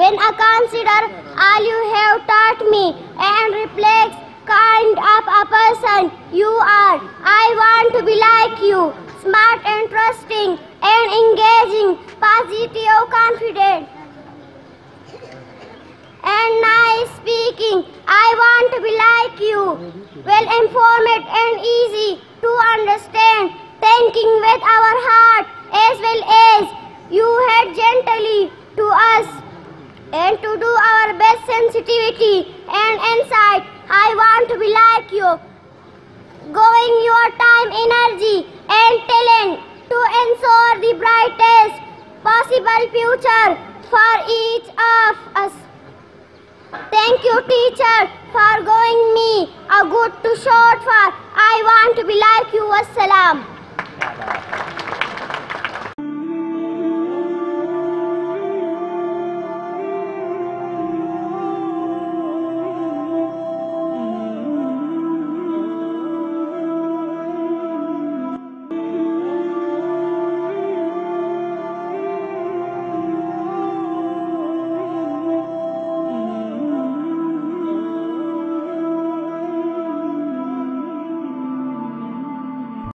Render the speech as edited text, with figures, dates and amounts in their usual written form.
When I consider all you have taught me and reflect kind of a person you are, I want to be like you, smart and trusting and engaging, positive, confident and nice speaking. I want to be like you, well informed and easy to understand, thinking with our heart as well as you had gently to us, and to do our best sensitivity and insight. I want to be like you, going your time, energy and talent to ensure the brightest possible future for each of us. Thank you, teacher, for giving me a good to short for. I want to be like you. Wassalam.